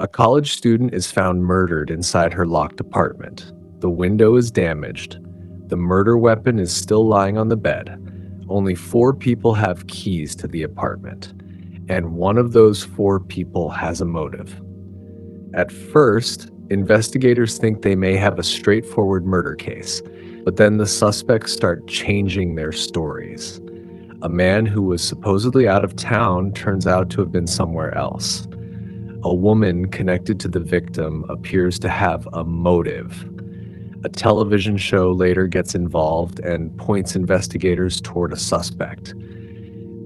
A college student is found murdered inside her locked apartment. The window is damaged. The murder weapon is still lying on the bed. Only 4 people have keys to the apartment, and one of those 4 people has a motive. At first, investigators think they may have a straightforward murder case, but then the suspects start changing their stories. A man who was supposedly out of town turns out to have been somewhere else. A woman connected to the victim appears to have a motive. A television show later gets involved and points investigators toward a suspect.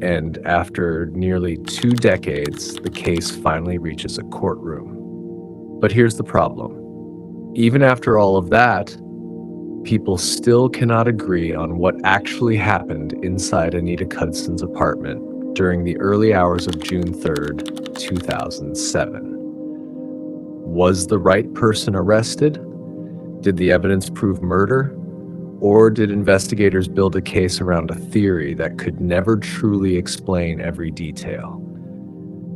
And after nearly 2 decades, the case finally reaches a courtroom. But here's the problem. Even after all of that, people still cannot agree on what actually happened inside Anita Knutson's apartment during the early hours of June 3rd, 2007. Was the right person arrested? Did the evidence prove murder? Or did investigators build a case around a theory that could never truly explain every detail?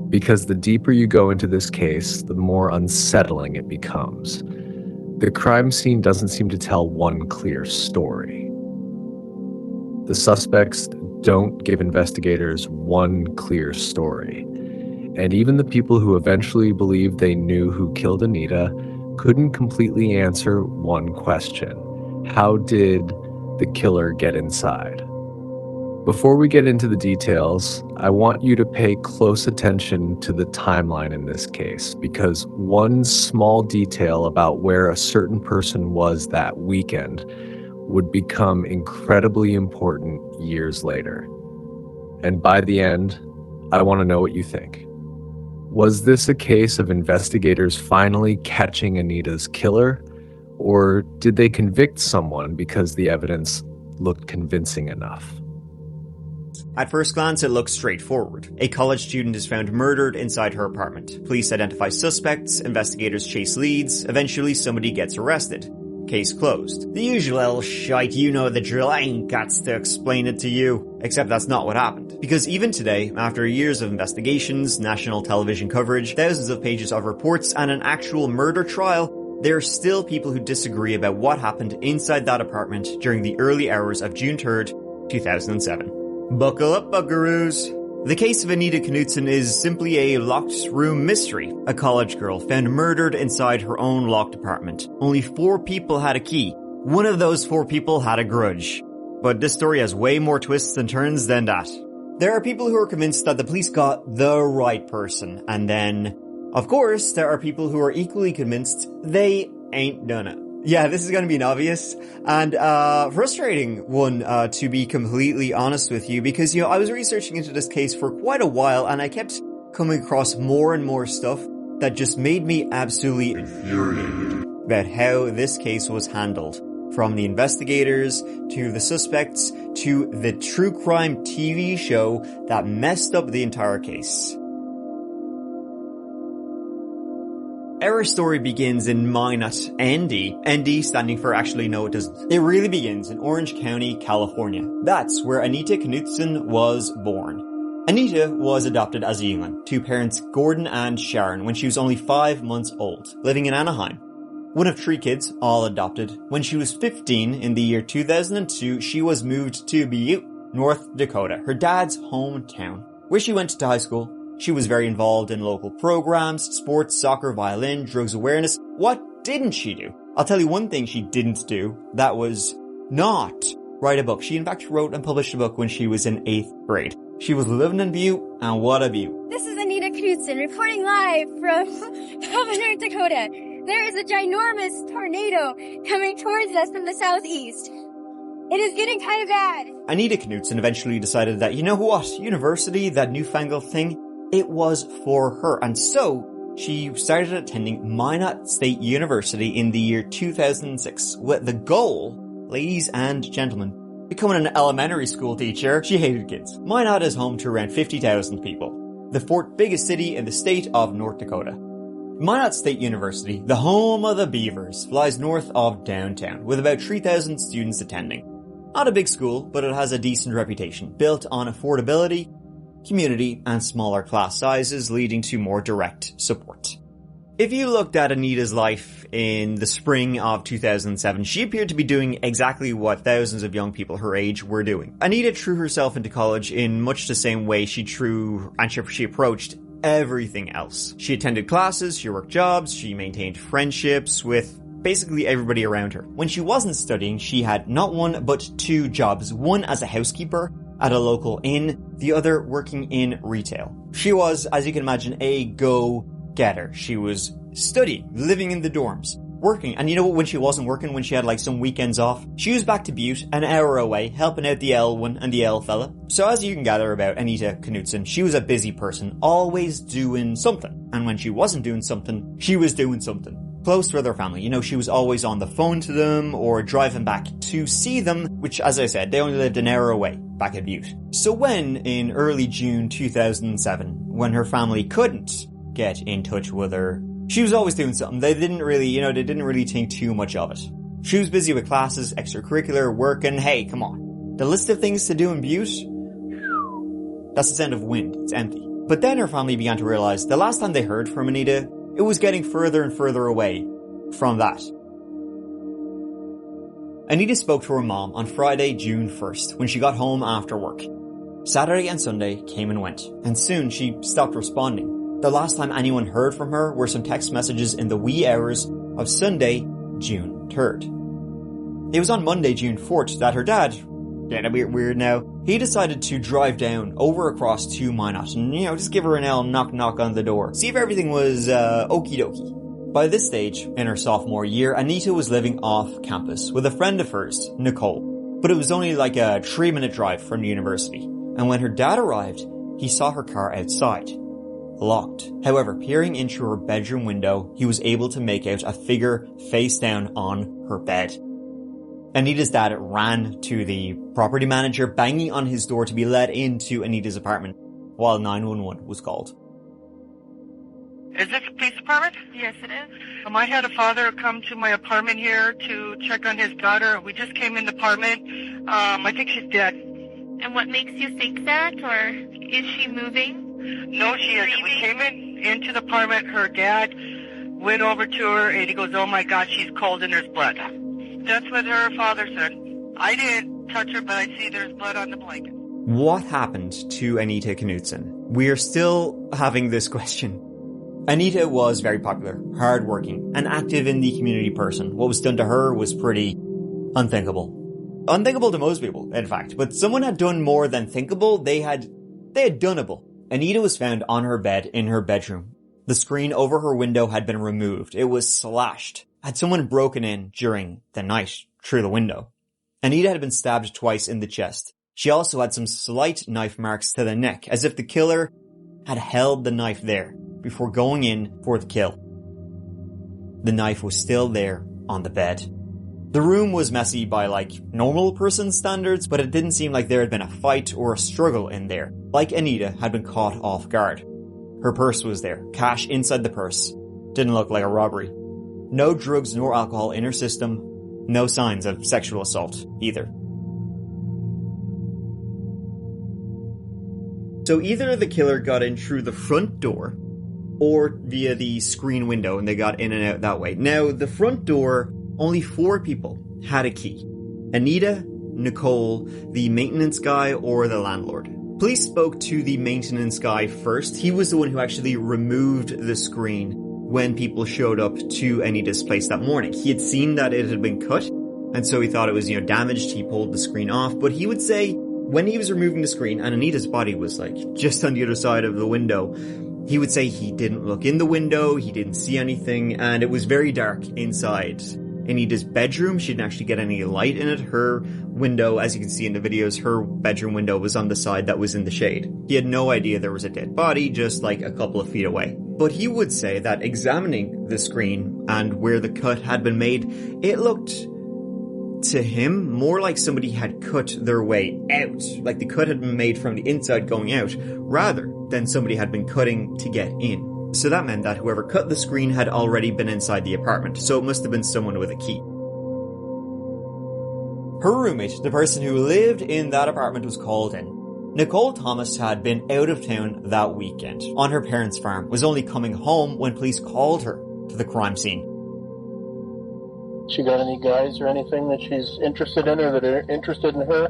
Because the deeper you go into this case, the more unsettling it becomes. The crime scene doesn't seem to tell one clear story. The suspects don't give investigators one clear story. And even the people who eventually believed they knew who killed Anita couldn't completely answer one question. How did the killer get inside? Before we get into the details, I want you to pay close attention to the timeline in this case, because one small detail about where a certain person was that weekend would become incredibly important years later. And by the end, I want to know what you think. Was this a case of investigators finally catching Anita's killer, or did they convict someone because the evidence looked convincing enough? At first glance, it looks straightforward. A college student is found murdered inside her apartment. Police identify suspects, investigators chase leads, eventually somebody gets arrested. Case closed. The usual shite, you know the drill, I ain't gots to explain it to you. Except that's not what happened. Because even today, after years of investigations, national television coverage, thousands of pages of reports, and an actual murder trial, there are still people who disagree about what happened inside that apartment during the early hours of June 3rd, 2007. Buckle up, buckaroos. The case of Anita Knutson is simply a locked room mystery. A college girl found murdered inside her own locked apartment. Only 4 people had a key. One of those 4 people had a grudge. But this story has way more twists and turns than that. There are people who are convinced that the police got the right person, and then, of course, there are people who are equally convinced they ain't done it. Yeah, this is going to be an obvious and frustrating one, to be completely honest with you, because, I was researching into this case for quite a while, and I kept coming across more and more stuff that just made me absolutely infuriated about how this case was handled. From the investigators, to the suspects, to the true crime TV show that messed up the entire case. Our story begins in Minot, ND. ND standing for actually no it doesn't. It really begins in Orange County, California. That's where Anita Knutson was born. Anita was adopted as a youngling to parents Gordon and Sharon when she was only 5 months old, living in Anaheim. One of 3 kids, all adopted. When she was 15 in the year 2002, she was moved to Butte, North Dakota, her dad's hometown, where she went to high school. She was very involved in local programs, sports, soccer, violin, drugs awareness. What didn't she do? I'll tell you one thing she didn't do. That was not write a book. She in fact wrote and published a book when she was in 8th grade. She was living in Butte, and what a view. This is Anita Knutson reporting live from North Dakota. There is a ginormous tornado coming towards us from the southeast. It is getting kind of bad. Anita Knutson eventually decided that, you know what, university, that newfangled thing, it was for her. And so she started attending Minot State University in the year 2006 with the goal, ladies and gentlemen, becoming an elementary school teacher. She hated kids. Minot is home to around 50,000 people, the 4th biggest city in the state of North Dakota. Minot State University, the home of the Beavers, lies north of downtown, with about 3,000 students attending. Not a big school, but it has a decent reputation, built on affordability, community, and smaller class sizes, leading to more direct support. If you looked at Anita's life in the spring of 2007, she appeared to be doing exactly what thousands of young people her age were doing. Anita threw herself into college in much the same way she approached everything else. She attended classes, she worked jobs, she maintained friendships with basically everybody around her. When she wasn't studying, she had not one but two jobs, one as a housekeeper at a local inn, the other working in retail. She was, as you can imagine, a go-getter. She was studying, living in the dorms, working. And you know what, when she wasn't working, when she had like some weekends off, she was back to Butte, an hour away, helping out the L one and the L fella. So as you can gather about Anita Knutson, she was a busy person, always doing something. And when she wasn't doing something, she was doing something. Close with her family. You know, she was always on the phone to them or driving back to see them, which, as I said, they only lived an hour away back at Butte. So when, in early June 2007, when her family couldn't get in touch with her, she was always doing something. They didn't really think too much of it. She was busy with classes, extracurricular, working. Hey, come on. The list of things to do in Butte? That's the sound of wind. It's empty. But then her family began to realize the last time they heard from Anita, it was getting further and further away from that. Anita spoke to her mom on Friday, June 1st, when she got home after work. Saturday and Sunday came and went, and soon she stopped responding. The last time anyone heard from her were some text messages in the wee hours of Sunday, June 3rd. It was on Monday, June 4th, that her dad, getting a bit weird now, he decided to drive down over across to Minot and, just give her an L knock on the door. See if everything was, okie dokie. By this stage, in her sophomore year, Anita was living off campus with a friend of hers, Nicole. But it was only like a 3-minute drive from the university. And when her dad arrived, he saw her car outside. Locked. However, peering into her bedroom window, he was able to make out a figure face down on her bed. Anita's dad ran to the property manager, banging on his door to be let into Anita's apartment, while 911 was called. Is this a police department? Yes, it is. I had a father come to my apartment here to check on his daughter. We just came in the apartment. I think she's dead. And what makes you think that? Or is she moving? No, she isn't. We came into the apartment. Her dad went over to her and he goes, "Oh my God, she's cold and there's blood." That's what her father said. I didn't touch her, but I see there's blood on the blanket. What happened to Anita Knutson? We're still having this question. Anita was very popular, hardworking, and active in the community person. What was done to her was pretty unthinkable. Unthinkable to most people, in fact. But someone had done more than thinkable. They had doneable. Anita was found on her bed in her bedroom. The screen over her window had been removed. It was slashed. Had someone broken in during the night through the window? Anita had been stabbed twice in the chest. She also had some slight knife marks to the neck, as if the killer had held the knife there before going in for the kill. The knife was still there on the bed. The room was messy by normal person standards, but it didn't seem like there had been a fight or a struggle in there, like Anita had been caught off guard. Her purse was there, cash inside the purse. Didn't look like a robbery. No drugs nor alcohol in her system. No signs of sexual assault either. So either the killer got in through the front door or via the screen window and they got in and out that way. Now, the front door, only 4 people had a key. Anita, Nicole, the maintenance guy, or the landlord. Police spoke to the maintenance guy first. He was the one who actually removed the screen when people showed up to Anita's place that morning. He had seen that it had been cut, and so he thought it was, damaged. He pulled the screen off, but he would say when he was removing the screen and Anita's body was just on the other side of the window, he would say he didn't look in the window, he didn't see anything, and it was very dark inside Anita's bedroom. She didn't actually get any light in it. Her window, as you can see in the videos, her bedroom window was on the side that was in the shade. He had no idea there was a dead body just a couple of feet away. But he would say that examining the screen and where the cut had been made, it looked to him more like somebody had cut their way out. Like the cut had been made from the inside going out, rather than somebody had been cutting to get in. So that meant that whoever cut the screen had already been inside the apartment, so it must have been someone with a key. Her roommate, the person who lived in that apartment, was called in. Nicole Thomas had been out of town that weekend on her parents' farm, was only coming home when police called her. to the crime scene. She got any guys or anything that she's interested in or that are interested in her?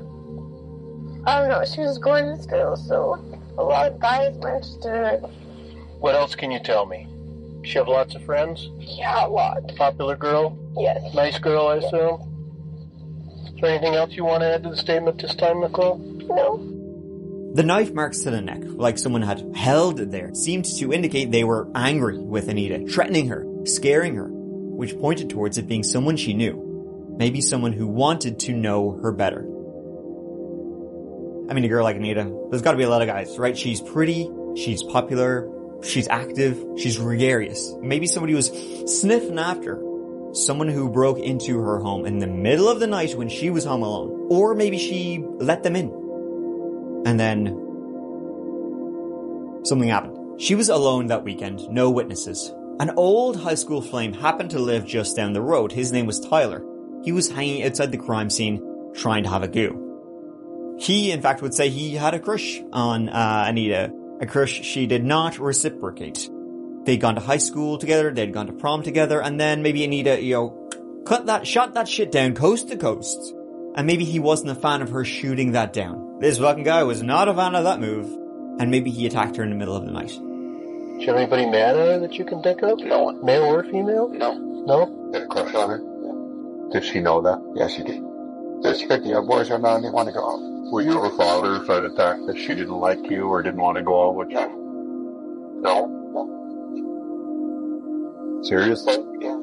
I don't know. She was going to school, so a lot of guys were interested in her. What else can you tell me? She have lots of friends? Yeah, a lot. Popular girl? Yes. Nice girl, I assume? Is there anything else you want to add to the statement this time, Nicole? No. The knife marks to the neck, like someone had held it there, seemed to indicate they were angry with Anita, threatening her, scaring her, which pointed towards it being someone she knew. Maybe someone who wanted to know her better. I mean, a girl like Anita, there's gotta be a lot of guys, right? She's pretty, she's popular, she's active, she's gregarious. Maybe somebody was sniffing after her. Someone who broke into her home in the middle of the night when she was home alone. Or maybe she let them in. And then something happened. She was alone that weekend, no witnesses. An old high school flame happened to live just down the road. His name was Tyler. He was hanging outside the crime scene trying to have a go. He, in fact, would say he had a crush on Anita. A crush she did not reciprocate. They'd gone to high school together, they'd gone to prom together, and then maybe Anita, shot that shit down coast to coast. And maybe he wasn't a fan of her shooting that down. This fucking guy was not a fan of that move. And maybe he attacked her in the middle of the night. Do you have anybody mad at her that you can think of? No one. Male or female? No. No? Had a crush on her? Did she know that? Yes, she did. Did she pick the other boys around and didn't want to go out? Were your father fed attack that she didn't like you or didn't want to go out with you? No. Seriously? Yeah.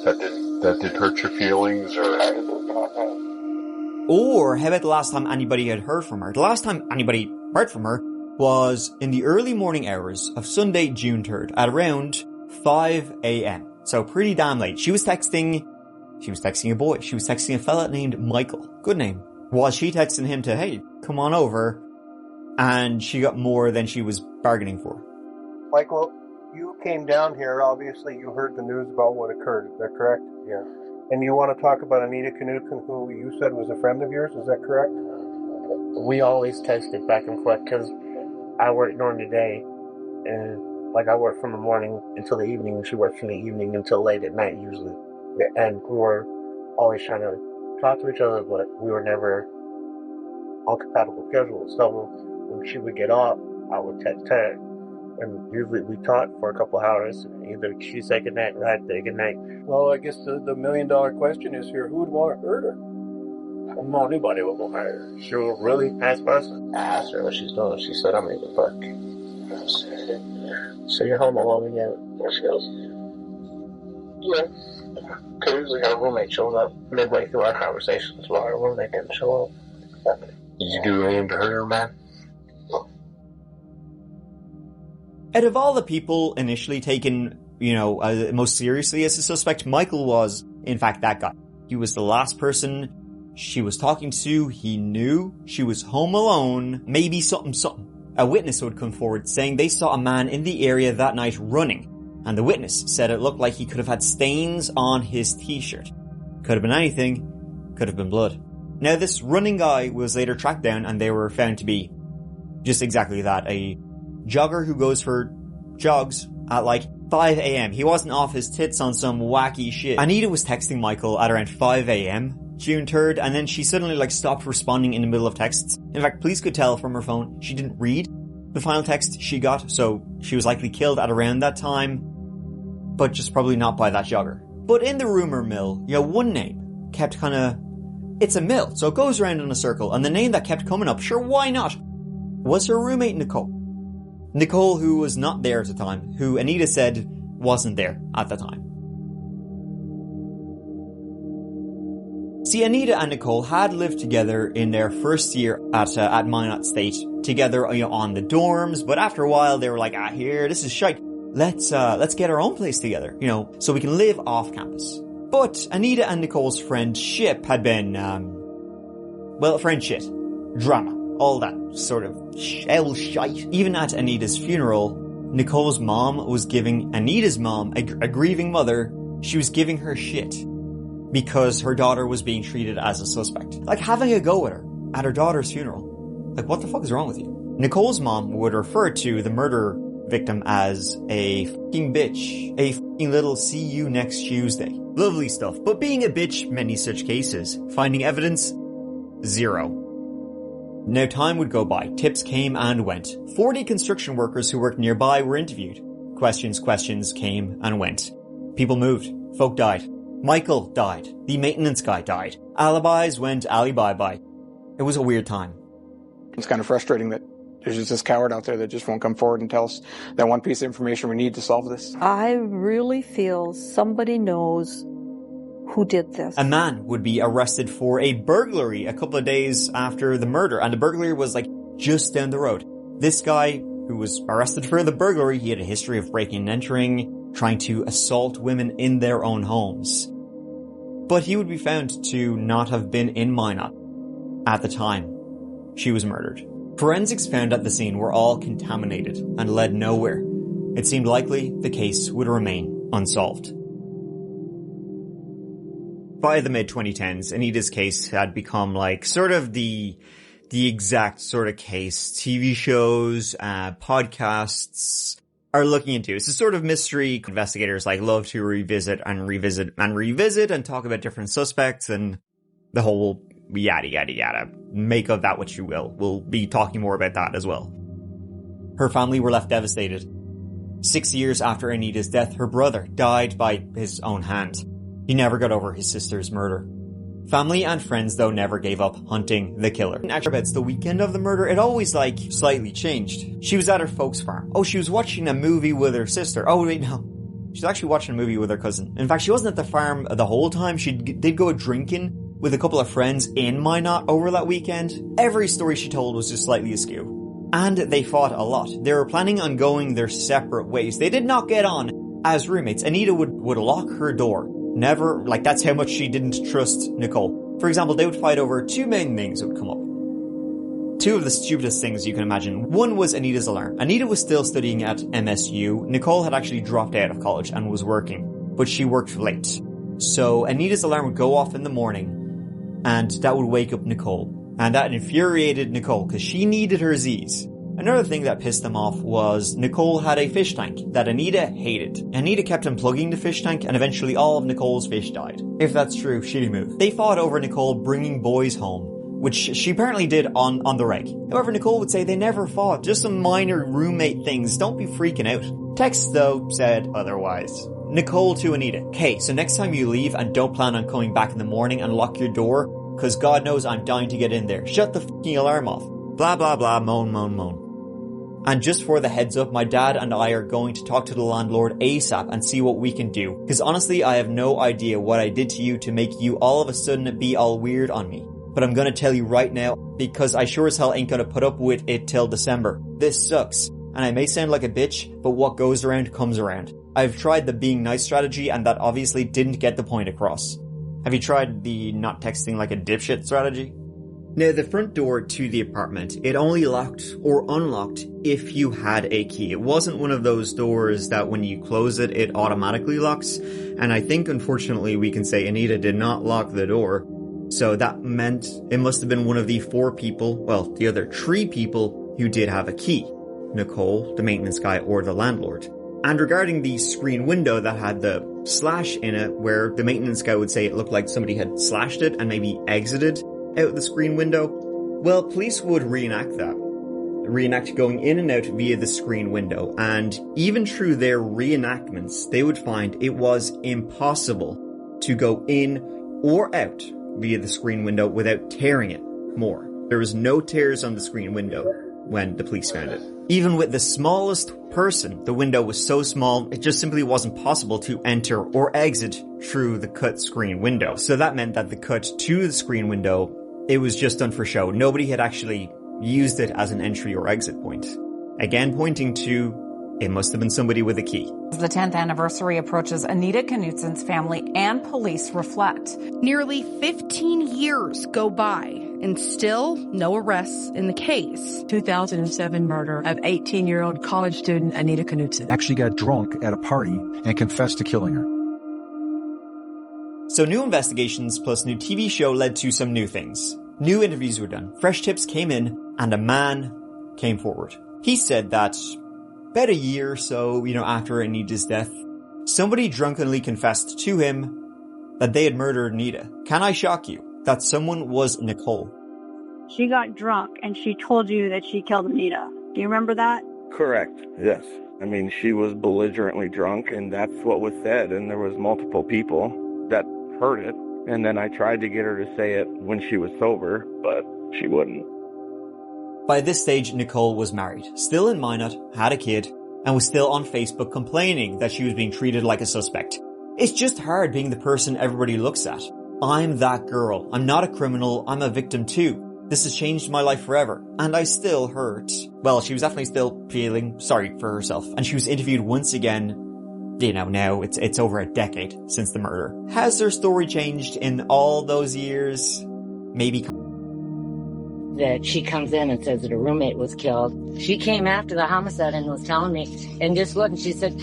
That did hurt your feelings or? Or how about the last time anybody had heard from her? The last time anybody heard from her was in the early morning hours of Sunday, June 3rd at around 5 a.m. So pretty damn late. She was texting a boy. She was texting a fella named Michael. Good name. Was she texting him to, hey, come on over? And she got more than she was bargaining for. Michael, you came down here. Obviously, you heard the news about what occurred. Is that correct? Yeah. And you want to talk about Anita Knutson, who you said was a friend of yours. Is that correct? We always texted back and forth because I work during the day, and I work from the morning until the evening, and she works from the evening until late at night usually. And we were always trying to talk to each other, but we were never on compatible schedules. So when she would get off, I would text her, and usually we talked for a couple hours. Either she said goodnight or I'd say goodnight. Well, I guess the million-dollar question is here: who would want to hurt her? I don't know anybody would want to hurt her. She was a really nice person. I asked her what she's doing. She said, I'm in the fuck. So you're home alone again? And she goes, yeah. Because usually our roommate shows up midway through our conversations while our roommate didn't show up. Did you do anything to hurt her, man? Out of all the people initially taken, most seriously as a suspect, Michael was, in fact, that guy. He was the last person she was talking to. He knew she was home alone. Maybe something. A witness would come forward saying they saw a man in the area that night running. And the witness said it looked like he could have had stains on his t-shirt. Could have been anything. Could have been blood. Now this running guy was later tracked down and they were found to be just exactly that. A jogger who goes for jogs at 5 a.m. He wasn't off his tits on some wacky shit. Anita was texting Michael at around 5 a.m. June 3rd, and then she suddenly stopped responding in the middle of texts. In fact, police could tell from her phone she didn't read the final text she got, so she was likely killed at around that time, but just probably not by that jogger. But in the rumor mill, one name kept it's a mill, so it goes around in a circle, and the name that kept coming up, sure, why not, was her roommate Nicole. Nicole, who was not there at the time, who Anita said wasn't there at the time. See, Anita and Nicole had lived together in their first year at Minot State, together on the dorms, but after a while they were like, here, this is shite. Let's get our own place together, so we can live off campus. But Anita and Nicole's friendship had been, friendship, drama, all that sort of shite. Even at Anita's funeral, Nicole's mom was giving Anita's mom, a grieving mother, she was giving her shit because her daughter was being treated as a suspect. Having a go at her at her daughter's funeral. What the fuck is wrong with you? Nicole's mom would refer to the murder victim as a fucking bitch. A fucking little see you next Tuesday. Lovely stuff. But being a bitch, many such cases. Finding evidence, 0. Now time would go by. Tips came and went. 40 construction workers who worked nearby were interviewed. Questions came and went. People moved. Folk died. Michael died. The maintenance guy died. Alibis went bye-bye. It was a weird time. It's kind of frustrating that there's just this coward out there that just won't come forward and tell us that one piece of information we need to solve this. I really feel somebody knows who did this. A man would be arrested for a burglary a couple of days after the murder, and the burglary was like just down the road. This guy who was arrested for the burglary, he had a history of breaking and entering, trying to assault women in their own homes. But he would be found to not have been in Minot at the time she was murdered. Forensics found at the scene were all contaminated and led nowhere. It seemed likely the case would remain unsolved. By the mid-2010s, Anita's case had become like sort of the exact sort of case TV shows, podcasts are looking into. It's a sort of mystery investigators like love to revisit and talk about different suspects and the whole yada yada yada. Make of that what you will. We'll be talking more about that as well. Her family were left devastated. 6 years after Anita's death, her brother died by his own hand. He never got over his sister's murder. Family and friends, though, never gave up hunting the killer. Actually, it's the weekend of the murder, it always, slightly changed. She was at her folks' farm. Oh, she was watching a movie with her sister. Oh, wait, no. She was actually watching a movie with her cousin. In fact, she wasn't at the farm the whole time. She did go drinking with a couple of friends in Minot over that weekend. Every story she told was just slightly askew. And they fought a lot. They were planning on going their separate ways. They did not get on as roommates. Anita would lock her door. Never, that's how much she didn't trust Nicole. For example, they would fight over 2 main things that would come up. 2 of the stupidest things you can imagine. One was Anita's alarm. Anita was still studying at MSU. Nicole had actually dropped out of college and was working, but she worked late. So Anita's alarm would go off in the morning, and that would wake up Nicole. And that infuriated Nicole, because she needed her Z's. Another thing that pissed them off was Nicole had a fish tank that Anita hated. Anita kept unplugging the fish tank and eventually all of Nicole's fish died. If that's true, shitty move. They fought over Nicole bringing boys home, which she apparently did on the reg. However, Nicole would say they never fought, just some minor roommate things, don't be freaking out. Texts, though, said otherwise. Nicole to Anita. Okay, so next time you leave and don't plan on coming back in the morning and lock your door, cause God knows I'm dying to get in there. Shut the fucking alarm off. Blah blah blah, moan moan moan. And just for the heads up, my dad and I are going to talk to the landlord ASAP and see what we can do. Because honestly, I have no idea what I did to you to make you all of a sudden be all weird on me. But I'm gonna tell you right now, because I sure as hell ain't gonna put up with it till December. This sucks. And I may sound like a bitch, but what goes around comes around. I've tried the being nice strategy and that obviously didn't get the point across. Have you tried the not texting like a dipshit strategy? Now, the front door to the apartment, it only locked or unlocked if you had a key. It wasn't one of those doors that when you close it, it automatically locks. And I think, unfortunately, we can say Anita did not lock the door. So that meant it must have been one of the 4 people, well, the other 3 people who did have a key. Nicole, the maintenance guy, or the landlord. And regarding the screen window that had the slash in it, where the maintenance guy would say it looked like somebody had slashed it and maybe exited out the screen window, well, police would reenact that. Reenact going in and out via the screen window, and even through their reenactments, they would find it was impossible to go in or out via the screen window without tearing it more. There was no tears on the screen window when the police found it. Even with the smallest person, the window was so small, it just simply wasn't possible to enter or exit through the cut screen window. So that meant that the cut to the screen window, it was just done for show. Nobody had actually used it as an entry or exit point. Again, pointing to, it must have been somebody with a key. As the 10th anniversary approaches, Anita Knutson's family and police reflect. Nearly 15 years go by, and still no arrests in the case. 2007 murder of 18-year-old college student Anita Knutson. Actually got drunk at a party and confessed to killing her. So new investigations plus new TV show led to some new things. New interviews were done, fresh tips came in, and a man came forward. He said that About a year or so, after Anita's death, somebody drunkenly confessed to him that they had murdered Anita. Can I shock you? That someone was Nicole. She got drunk and she told you that she killed Anita. Do you remember that? Correct, yes. I mean, she was belligerently drunk, and that's what was said, and there was multiple people that heard it, and then I tried to get her to say it when she was sober, but she wouldn't. By this stage, Nicole was married, still in Minot, had a kid, and was still on Facebook complaining that she was being treated like a suspect. It's just hard being the person everybody looks at. I'm that girl. I'm not a criminal. I'm a victim too. This has changed my life forever, and I still hurt. Well, she was definitely still feeling sorry for herself, and she was interviewed once again. Now it's over a decade since the murder. Has her story changed in all those years? Maybe. That she comes in and says that her roommate was killed. She came after the homicide and was telling me, and just look, and she said,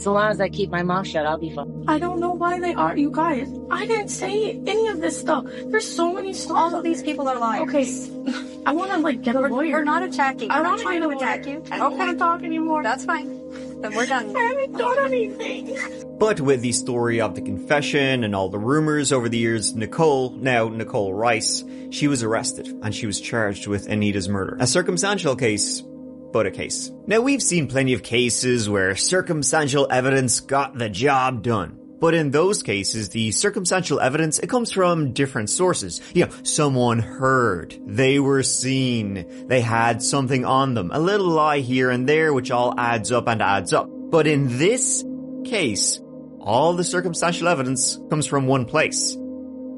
so long as I keep my mouth shut, I'll be fine. I don't know why they are, you guys. I didn't say any of this stuff. There's so many stuff. All of these people are liars. Okay, I want to get a lawyer. We're not attacking. I'm not not trying to lawyer. attack you. I don't want to talk anymore. That's fine. Then we're done. I haven't done anything. But with the story of the confession and all the rumors over the years, Nicole Rice, she was arrested and she was charged with Anita's murder. A circumstantial case, but a case. Now, we've seen plenty of cases where circumstantial evidence got the job done. But in those cases, the circumstantial evidence, it comes from different sources. Someone heard, they were seen, they had something on them, a little lie here and there, which all adds up and adds up. But in this case, all the circumstantial evidence comes from one place.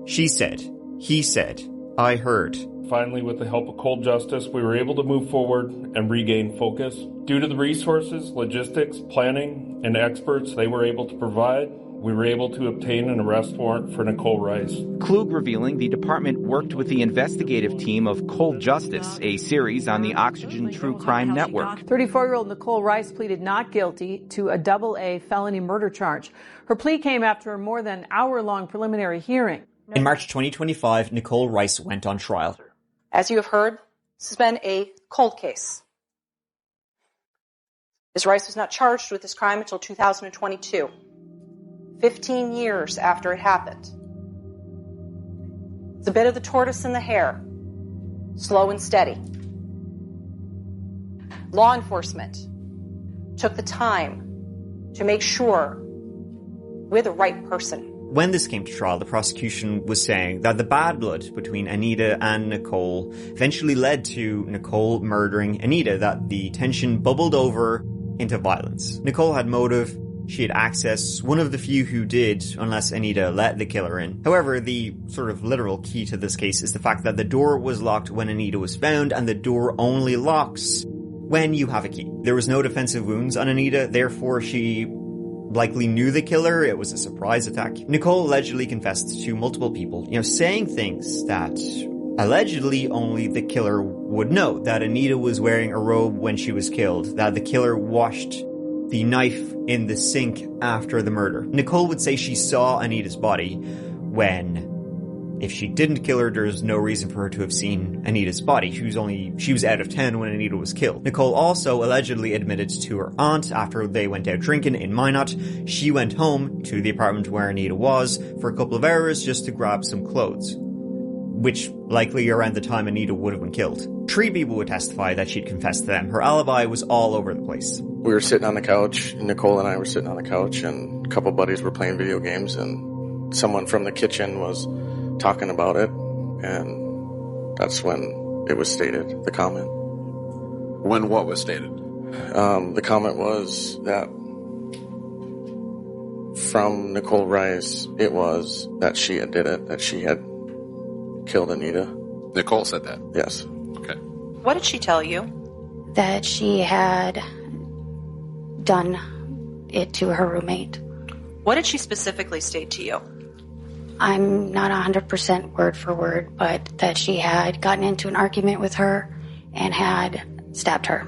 She said, he said, I heard. Finally, with the help of cold justice, we were able to move forward and regain focus. Due to the resources, logistics, planning, and experts they were able to provide, we were able to obtain an arrest warrant for Nicole Rice. Klug revealing the department worked with the investigative team of Cold Justice, a series on the Oxygen True Crime Network. 34-year-old Nicole Rice pleaded not guilty to a double-A felony murder charge. Her plea came after a more than hour-long preliminary hearing. In March 2025, Nicole Rice went on trial. As you have heard, this has been a cold case. Ms. Rice was not charged with this crime until 2022, 15 years after it happened. It's a bit of the tortoise and the hare, slow and steady. Law enforcement took the time to make sure we're the right person. When this came to trial, the prosecution was saying that the bad blood between Anita and Nicole eventually led to Nicole murdering Anita, that the tension bubbled over into violence. Nicole had motive, she had access, one of the few who did, unless Anita let the killer in. However, the sort of literal key to this case is the fact that the door was locked when Anita was found, and the door only locks when you have a key. There was no defensive wounds on Anita, therefore she likely knew the killer. It was a surprise attack. Nicole allegedly confessed to multiple people, saying things that allegedly only the killer would know. That Anita was wearing a robe when she was killed. That the killer washed the knife in the sink after the murder. Nicole would say she saw Anita's body when, if she didn't kill her, there's no reason for her to have seen Anita's body. She was out of 10 when Anita was killed. Nicole also allegedly admitted to her aunt after they went out drinking in Minot. She went home to the apartment where Anita was for a couple of hours just to grab some clothes, which likely around the time Anita would have been killed. 3 people would testify that she'd confessed to them. Her alibi was all over the place. We were sitting on the couch, Nicole and I were sitting on the couch, and a couple buddies were playing video games, and someone from the kitchen was talking about it, and that's when it was stated, the comment. When what was stated? The comment was that from Nicole Rice, it was that she had did it, that she had killed Anita. Nicole said that? Yes. Okay. What did she tell you? That she had done it to her roommate. What did she specifically state to you? I'm not 100% word for word, but that she had gotten into an argument with her and had stabbed her.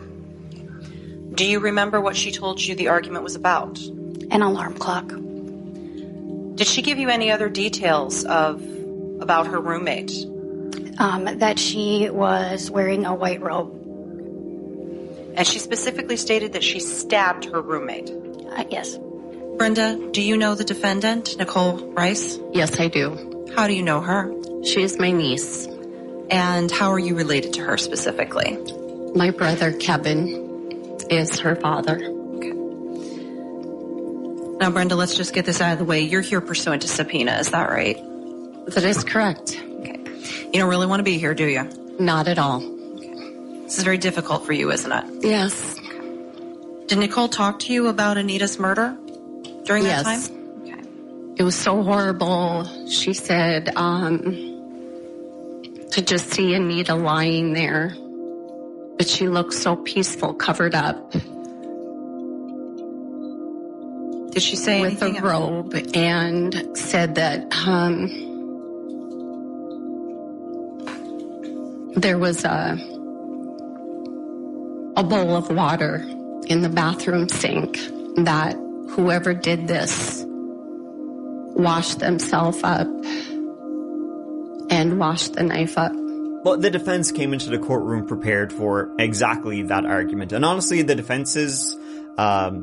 Do you remember what she told you the argument was about? An alarm clock. Did she give you any other details about her roommate? That she was wearing a white robe. And she specifically stated that she stabbed her roommate. Yes. Brenda, do you know the defendant, Nicole Rice? Yes, I do. How do you know her? She is my niece. And how are you related to her specifically? My brother, Kevin, is her father. Okay. Now, Brenda, let's just get this out of the way. You're here pursuant to subpoena, is that right? That is correct. Okay. You don't really want to be here, do you? Not at all. Okay. This is very difficult for you, isn't it? Yes. Okay. Did Nicole talk to you about Anita's murder during that time? Okay. It was so horrible. She said, to just see Anita lying there, but she looked so peaceful, covered up. Did she say with anything a robe, and said that there was a bowl of water in the bathroom sink, that whoever did this washed themselves up and washed the knife up. Well, the defense came into the courtroom prepared for exactly that argument. And honestly, the defense's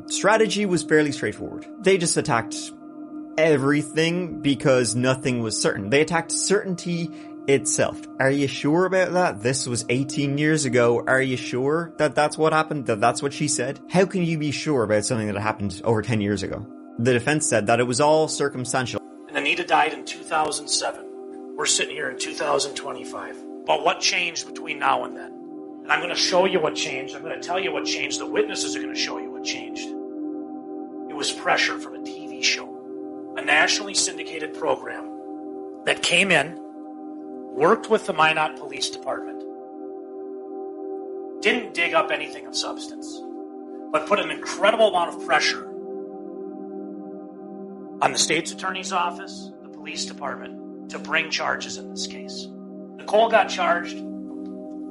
strategy was fairly straightforward. They just attacked everything because nothing was certain. They attacked certainty itself. Are you sure about that? This was 18 years ago. Are you sure that that's what happened? That that's what she said? How can you be sure about something that happened over 10 years ago? The defense said that it was all circumstantial. And Anita died in 2007. We're sitting here in 2025. But what changed between now and then? And I'm going to show you what changed. I'm going to tell you what changed. The witnesses are going to show you what changed. It was pressure from a TV show, a nationally syndicated program that came in, worked with the Minot Police Department, didn't dig up anything of substance, but put an incredible amount of pressure on the state's attorney's office, the police department, to bring charges in this case. Nicole got charged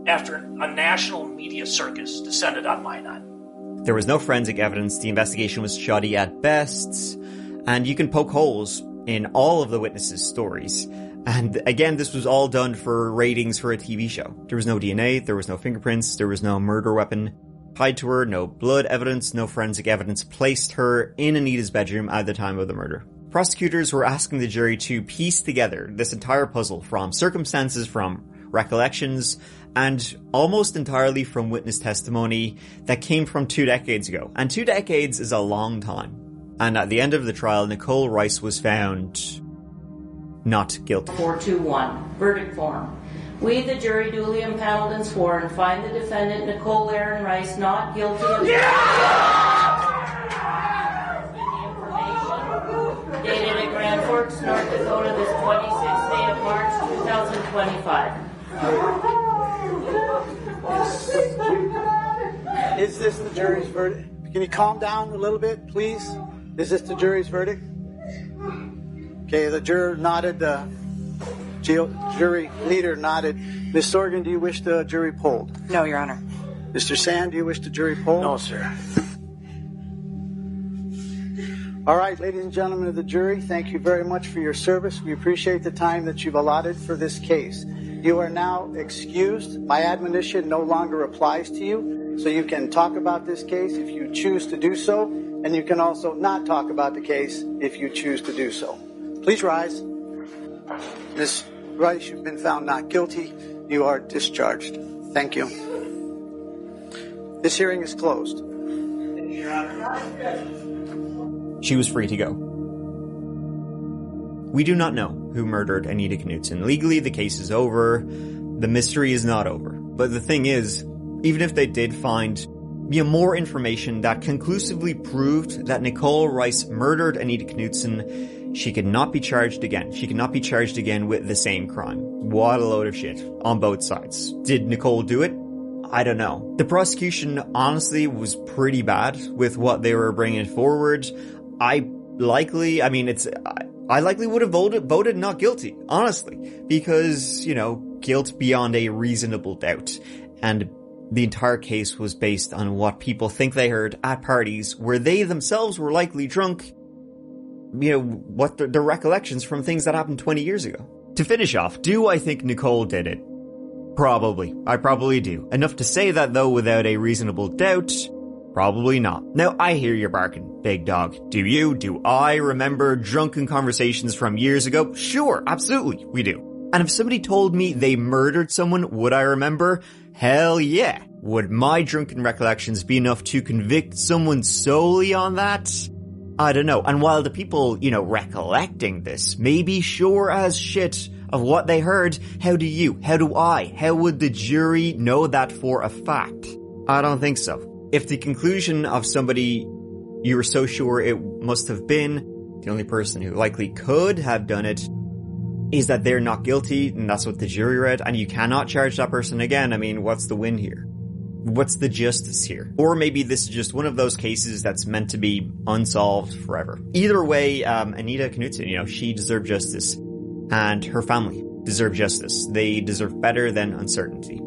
after a national media circus descended on Minot. There was no forensic evidence, the investigation was shoddy at best, and you can poke holes in all of the witnesses' stories. And again, this was all done for ratings for a TV show. There was no DNA, there was no fingerprints, there was no murder weapon tied to her, no blood evidence, no forensic evidence placed her in Anita's bedroom at the time of the murder. Prosecutors were asking the jury to piece together this entire puzzle from circumstances, from recollections, and almost entirely from witness testimony that came from 2 decades ago. And 2 decades is a long time. And at the end of the trial, Nicole Rice was found not guilty. 421. Verdict form. We, the jury, duly impaneled and sworn, find the defendant, Nicole Aaron Rice, not guilty of... Dated at Grand Forks, North Dakota, this 26th day of March, 2025. Is this the jury's verdict? Can you calm down a little bit, please? Is this the jury's verdict? Okay, the juror nodded, jury leader nodded. Ms. Sorgan, do you wish the jury polled? No, Your Honor. Mr. Sand, do you wish the jury polled? No, sir. All right, ladies and gentlemen of the jury, thank you very much for your service. We appreciate the time that you've allotted for this case. You are now excused. My admonition no longer applies to you, so you can talk about this case if you choose to do so, and you can also not talk about the case if you choose to do so. Please rise. Ms. Rice, you've been found not guilty. You are discharged. Thank you. This hearing is closed. Your Honor. She was free to go. We do not know who murdered Anita Knutson. Legally, the case is over. The mystery is not over. But the thing is, even if they did find more information that conclusively proved that Nicole Rice murdered Anita Knutson, she could not be charged again. She could not be charged again with the same crime. What a load of shit on both sides. Did Nicole do it? I don't know. The prosecution honestly was pretty bad with what they were bringing forward. I likely would have voted not guilty, honestly, because, guilt beyond a reasonable doubt. And the entire case was based on what people think they heard at parties where they themselves were likely drunk, what their recollections from things that happened 20 years ago. To finish off, do I think Nicole did it? Probably. I probably do. Enough to say that, though, without a reasonable doubt, probably not. Now, I hear you barking, big dog. Do you? Do I remember drunken conversations from years ago? Sure, absolutely, we do. And if somebody told me they murdered someone, would I remember? Hell yeah. Would my drunken recollections be enough to convict someone solely on that? I don't know. And while the people, recollecting this may be sure as shit of what they heard, how do you? How do I? How would the jury know that for a fact? I don't think so. If the conclusion of somebody you were so sure it must have been, the only person who likely could have done it, is that they're not guilty, and that's what the jury read, and you cannot charge that person again, I mean, what's the win here? What's the justice here? Or maybe this is just one of those cases that's meant to be unsolved forever. Either way, Anita Knutson, she deserved justice. And her family deserve justice. They deserve better than uncertainty.